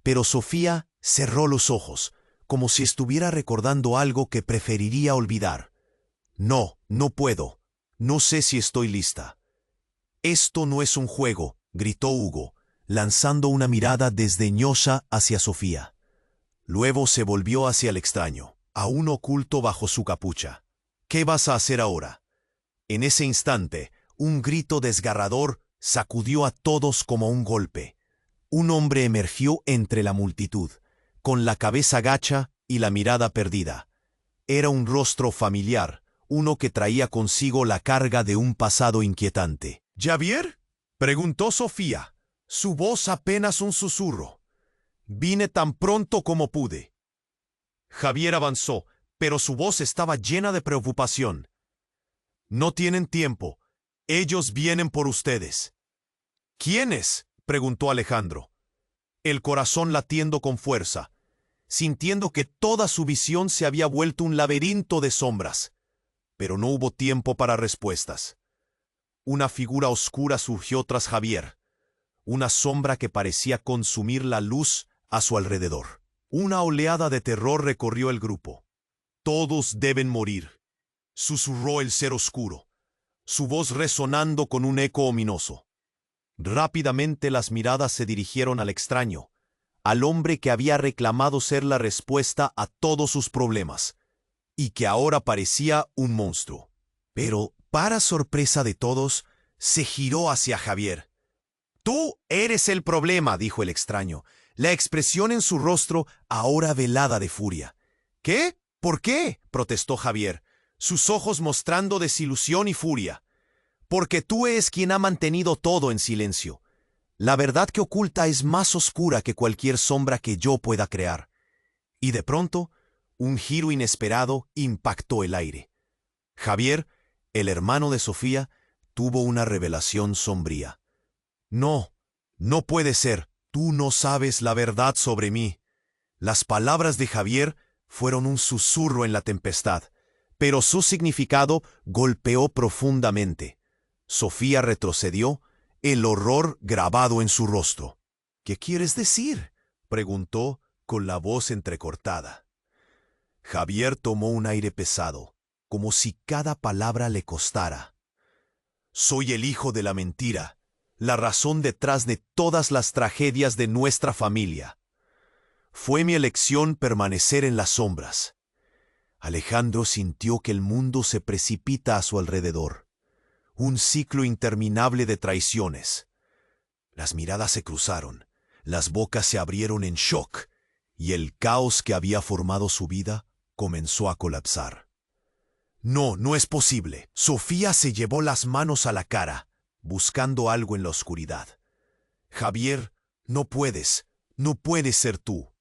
Pero Sofía cerró los ojos, como si estuviera recordando algo que preferiría olvidar. «No, no puedo. No sé si estoy lista». «Esto no es un juego», gritó Hugo, lanzando una mirada desdeñosa hacia Sofía. Luego se volvió hacia el extraño, aún oculto bajo su capucha. «¿Qué vas a hacer ahora?» En ese instante, un grito desgarrador sacudió a todos como un golpe. Un hombre emergió entre la multitud, con la cabeza gacha y la mirada perdida. Era un rostro familiar, uno que traía consigo la carga de un pasado inquietante. «¿Javier?», preguntó Sofía, su voz apenas un susurro. «Vine tan pronto como pude». Javier avanzó, pero su voz estaba llena de preocupación. «No tienen tiempo. Ellos vienen por ustedes». «¿Quiénes?», preguntó Alejandro, el corazón latiendo con fuerza, sintiendo que toda su visión se había vuelto un laberinto de sombras. Pero no hubo tiempo para respuestas. Una figura oscura surgió tras Javier, una sombra que parecía consumir la luz a su alrededor. Una oleada de terror recorrió el grupo. «Todos deben morir», susurró el ser oscuro, su voz resonando con un eco ominoso. Rápidamente las miradas se dirigieron al extraño, al hombre que había reclamado ser la respuesta a todos sus problemas, y que ahora parecía un monstruo. Pero, para sorpresa de todos, se giró hacia Javier. «Tú eres el problema», dijo el extraño, la expresión en su rostro ahora velada de furia. «¿Qué? ¿Por qué?», protestó Javier, sus ojos mostrando desilusión y furia. «Porque tú eres quien ha mantenido todo en silencio. La verdad que oculta es más oscura que cualquier sombra que yo pueda crear». Y de pronto, un giro inesperado impactó el aire. Javier, el hermano de Sofía, tuvo una revelación sombría. «No, no puede ser. Tú no sabes la verdad sobre mí». Las palabras de Javier fueron un susurro en la tempestad, pero su significado golpeó profundamente. Sofía retrocedió, el horror grabado en su rostro. «¿Qué quieres decir?», preguntó con la voz entrecortada. Javier tomó un aire pesado, como si cada palabra le costara. «Soy el hijo de la mentira, la razón detrás de todas las tragedias de nuestra familia. Fue mi elección permanecer en las sombras». Alejandro sintió que el mundo se precipita a su alrededor. Un ciclo interminable de traiciones. Las miradas se cruzaron, las bocas se abrieron en shock, y el caos que había formado su vida comenzó a colapsar. «No, no es posible». Sofía se llevó las manos a la cara, buscando algo en la oscuridad. «Javier, no puedes ser tú».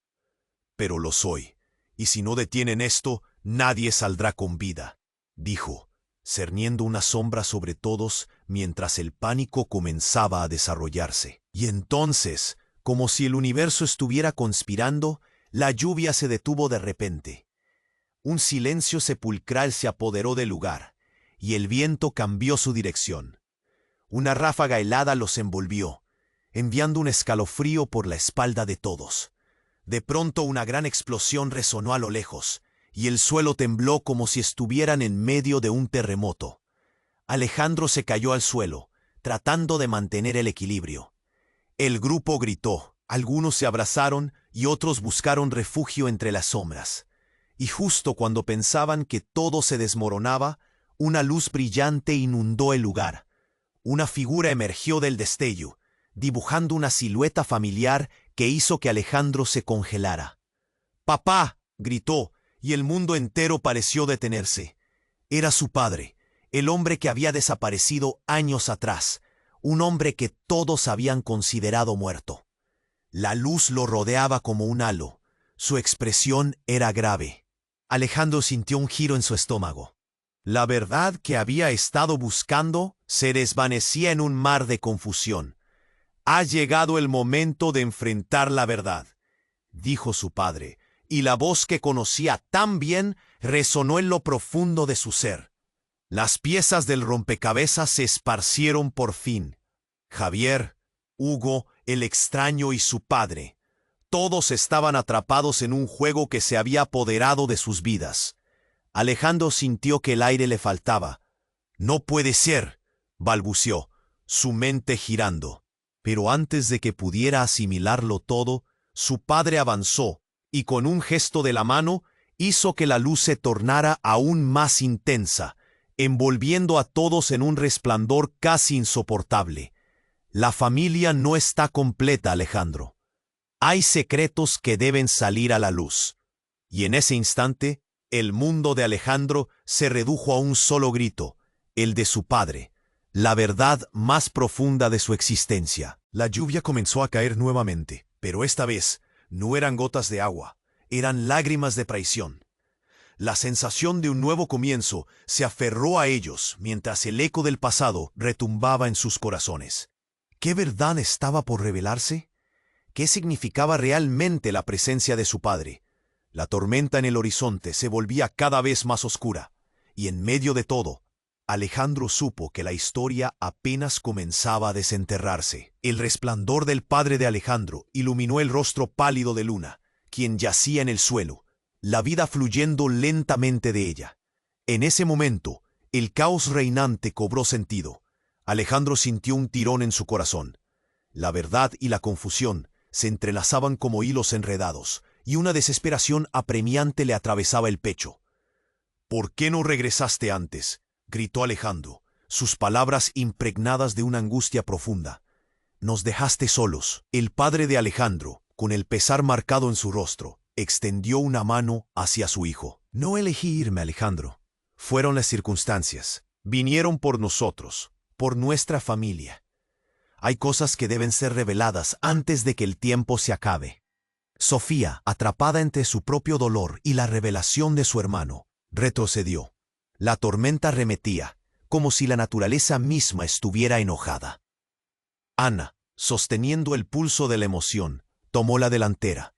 «Pero lo soy, y si no detienen esto, nadie saldrá con vida», dijo, cerniendo una sombra sobre todos mientras el pánico comenzaba a desarrollarse. Y entonces, como si el universo estuviera conspirando, la lluvia se detuvo de repente. Un silencio sepulcral se apoderó del lugar, y el viento cambió su dirección. Una ráfaga helada los envolvió, enviando un escalofrío por la espalda de todos. De pronto una gran explosión resonó a lo lejos, y el suelo tembló como si estuvieran en medio de un terremoto. Alejandro se cayó al suelo, tratando de mantener el equilibrio. El grupo gritó, algunos se abrazaron y otros buscaron refugio entre las sombras. Y justo cuando pensaban que todo se desmoronaba, una luz brillante inundó el lugar. Una figura emergió del destello, dibujando una silueta familiar que hizo que Alejandro se congelara. «¡Papá!», gritó, y el mundo entero pareció detenerse. Era su padre, el hombre que había desaparecido años atrás, un hombre que todos habían considerado muerto. La luz lo rodeaba como un halo. Su expresión era grave. Alejandro sintió un giro en su estómago. La verdad que había estado buscando se desvanecía en un mar de confusión. «Ha llegado el momento de enfrentar la verdad», dijo su padre, y la voz que conocía tan bien resonó en lo profundo de su ser. Las piezas del rompecabezas se esparcieron por fin. Javier, Hugo, el extraño y su padre. Todos estaban atrapados en un juego que se había apoderado de sus vidas. Alejandro sintió que el aire le faltaba. «No puede ser», balbuceó, su mente girando. Pero antes de que pudiera asimilarlo todo, su padre avanzó y con un gesto de la mano hizo que la luz se tornara aún más intensa, envolviendo a todos en un resplandor casi insoportable. «La familia no está completa, Alejandro. Hay secretos que deben salir a la luz». Y en ese instante, el mundo de Alejandro se redujo a un solo grito, el de su padre, la verdad más profunda de su existencia. La lluvia comenzó a caer nuevamente, pero esta vez no eran gotas de agua, eran lágrimas de traición. La sensación de un nuevo comienzo se aferró a ellos mientras el eco del pasado retumbaba en sus corazones. ¿Qué verdad estaba por revelarse? ¿Qué significaba realmente la presencia de su padre? La tormenta en el horizonte se volvía cada vez más oscura, y en medio de todo, Alejandro supo que la historia apenas comenzaba a desenterrarse. El resplandor del padre de Alejandro iluminó el rostro pálido de Luna, quien yacía en el suelo, la vida fluyendo lentamente de ella. En ese momento, el caos reinante cobró sentido. Alejandro sintió un tirón en su corazón. La verdad y la confusión se entrelazaban como hilos enredados, y una desesperación apremiante le atravesaba el pecho. «¿Por qué no regresaste antes?», gritó Alejandro, sus palabras impregnadas de una angustia profunda. «Nos dejaste solos». El padre de Alejandro, con el pesar marcado en su rostro, extendió una mano hacia su hijo. «No elegí irme, Alejandro. Fueron las circunstancias. Vinieron por nosotros, por nuestra familia. Hay cosas que deben ser reveladas antes de que el tiempo se acabe». Sofía, atrapada entre su propio dolor y la revelación de su hermano, retrocedió. La tormenta arremetía, como si la naturaleza misma estuviera enojada. Ana, sosteniendo el pulso de la emoción, tomó la delantera.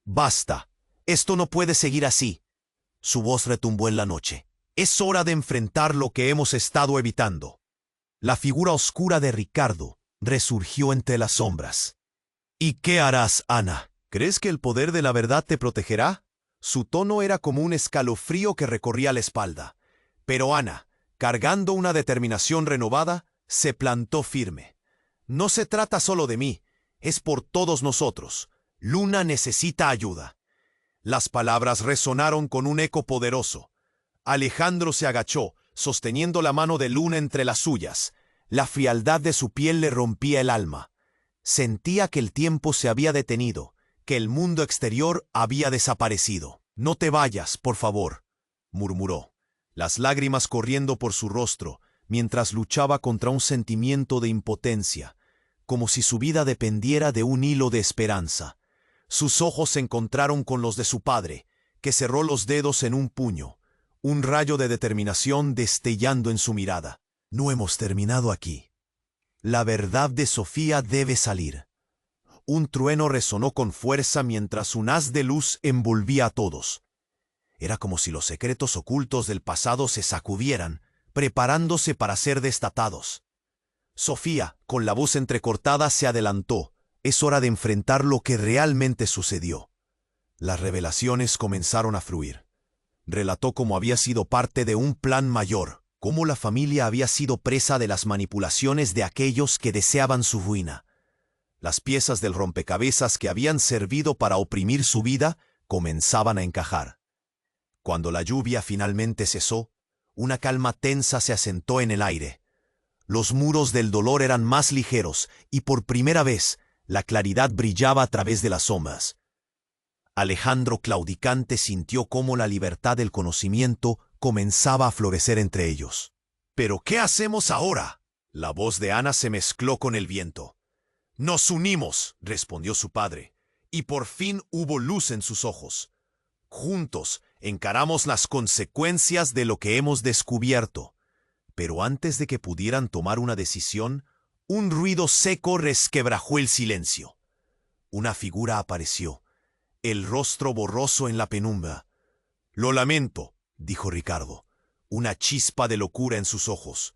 «Basta, esto no puede seguir así». Su voz retumbó en la noche. «Es hora de enfrentar lo que hemos estado evitando». La figura oscura de Ricardo resurgió entre las sombras. «¿Y qué harás, Ana? ¿Crees que el poder de la verdad te protegerá?». Su tono era como un escalofrío que recorría la espalda. Pero Ana, cargando una determinación renovada, se plantó firme. «No se trata solo de mí, es por todos nosotros. Luna necesita ayuda». Las palabras resonaron con un eco poderoso. Alejandro se agachó, sosteniendo la mano de Luna entre las suyas. La frialdad de su piel le rompía el alma. Sentía que el tiempo se había detenido, que el mundo exterior había desaparecido. «No te vayas, por favor», murmuró, las lágrimas corriendo por su rostro, mientras luchaba contra un sentimiento de impotencia, como si su vida dependiera de un hilo de esperanza. Sus ojos se encontraron con los de su padre, que cerró los dedos en un puño, un rayo de determinación destellando en su mirada. «No hemos terminado aquí. La verdad de Sofía debe salir». Un trueno resonó con fuerza mientras un haz de luz envolvía a todos. Era como si los secretos ocultos del pasado se sacudieran, preparándose para ser destatados. Sofía, con la voz entrecortada, se adelantó. «Es hora de enfrentar lo que realmente sucedió». Las revelaciones comenzaron a fluir. Relató cómo había sido parte de un plan mayor, cómo la familia había sido presa de las manipulaciones de aquellos que deseaban su ruina. Las piezas del rompecabezas que habían servido para oprimir su vida comenzaban a encajar. Cuando la lluvia finalmente cesó, una calma tensa se asentó en el aire. Los muros del dolor eran más ligeros y por primera vez la claridad brillaba a través de las sombras. Alejandro, claudicante, sintió cómo la libertad del conocimiento comenzaba a florecer entre ellos. «¿Pero qué hacemos ahora?». La voz de Ana se mezcló con el viento. «Nos unimos», respondió su padre, y por fin hubo luz en sus ojos. Juntos encaramos las consecuencias de lo que hemos descubierto. Pero antes de que pudieran tomar una decisión, un ruido seco resquebrajó el silencio. Una figura apareció, el rostro borroso en la penumbra. «Lo lamento», dijo Ricardo, una chispa de locura en sus ojos.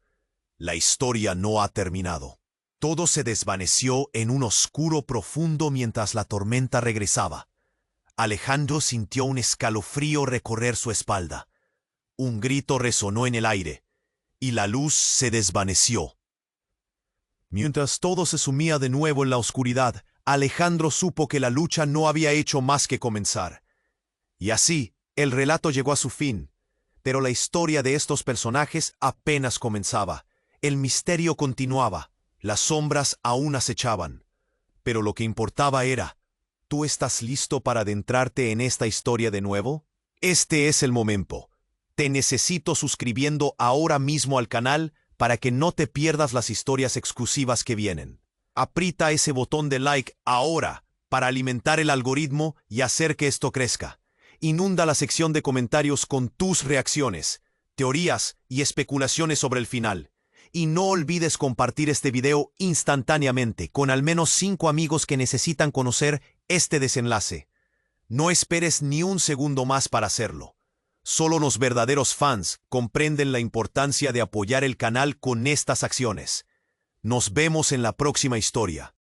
«La historia no ha terminado». Todo se desvaneció en un oscuro profundo mientras la tormenta regresaba. Alejandro sintió un escalofrío recorrer su espalda. Un grito resonó en el aire, y la luz se desvaneció. Mientras todo se sumía de nuevo en la oscuridad, Alejandro supo que la lucha no había hecho más que comenzar. Y así, el relato llegó a su fin. Pero la historia de estos personajes apenas comenzaba. El misterio continuaba. Las sombras aún acechaban. Pero lo que importaba era, ¿tú estás listo para adentrarte en esta historia de nuevo? Este es el momento. Te necesito suscribiendo ahora mismo al canal para que no te pierdas las historias exclusivas que vienen. Aprieta ese botón de like ahora para alimentar el algoritmo y hacer que esto crezca. Inunda la sección de comentarios con tus reacciones, teorías y especulaciones sobre el final. Y no olvides compartir este video instantáneamente con al menos 5 amigos que necesitan conocer este desenlace. No esperes ni un segundo más para hacerlo. Solo los verdaderos fans comprenden la importancia de apoyar el canal con estas acciones. Nos vemos en la próxima historia.